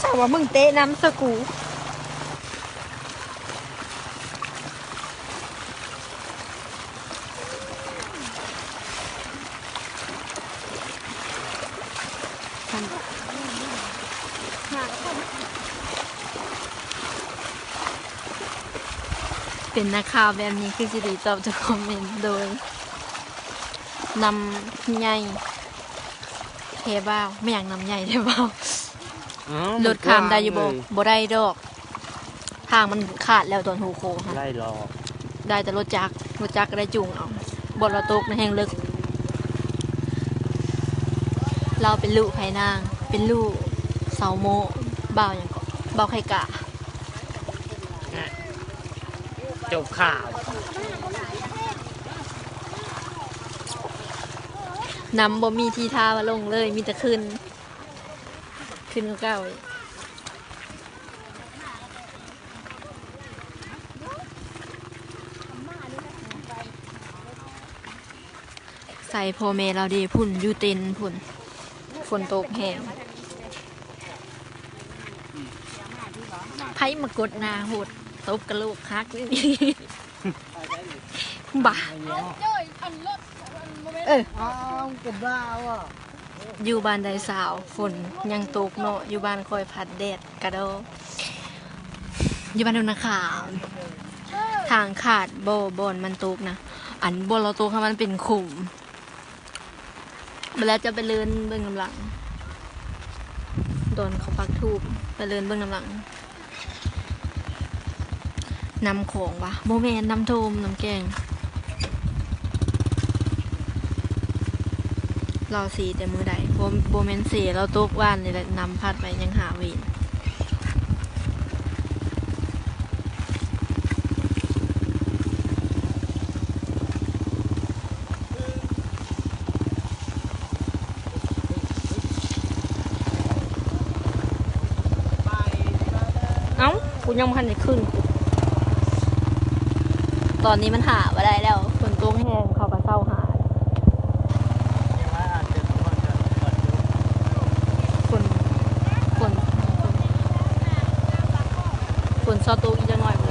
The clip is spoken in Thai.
สาวว่ามึงเตะน้ำสกูเป็นนักข่าวแบบนี้คือสิริตอบจากคอมเมนต์โดยนำใหญ่เทบ้าไม่อยากนำใหญ่เทบ้ารถขามได้อยู่บ่ได้ดอกทางมันขาดแล้วตอนหูโคค่ะได้รอได้แต่รถจักรก็ได้จุงเอาบนรถตกในแห่งลึกเราเป็นลูกไผ่นางเป็นลูกเสาโมบ่าวอย่างก็บ่าวไข่กะจบข่าวน้ำบ่มีทีท่ามาลงเลยมีแต่ขึ้นเก้าใส่พ่อแม่เราดีพุ่นยูเต็นพุ่นฝนตกแห้งไพ่มากดนาโหดตบกระโหลกคักนี่บ้ากับบ้าว่ะอยู่บ้านใดสาวฝนยังตกเนาะอยู่บ้านคอยผัดแดดกระโดอยู่บ้านโดนนาขาวทางขาดบอนมันตกนะอันบนเราตกค่ะมันเป็นขุมแล้วจะไปเลื่อนเบื้องกำลังโดนเขาปักทูบไปเลื่อนเบื้องกำลังนำของวะโมเมนน้ำโทมน้ำแกงเราสีแต่มือใดโบเมนสีเราตกว่านนี่แหละนำพัดไปยังหาวีนเอ้ากูยังพันได้ขึ้นตอนนี้มันหาว่าได้แล้วฝนตกแห้งเขาก็เศร้าหาฝนซอตูอีกจังหน่อย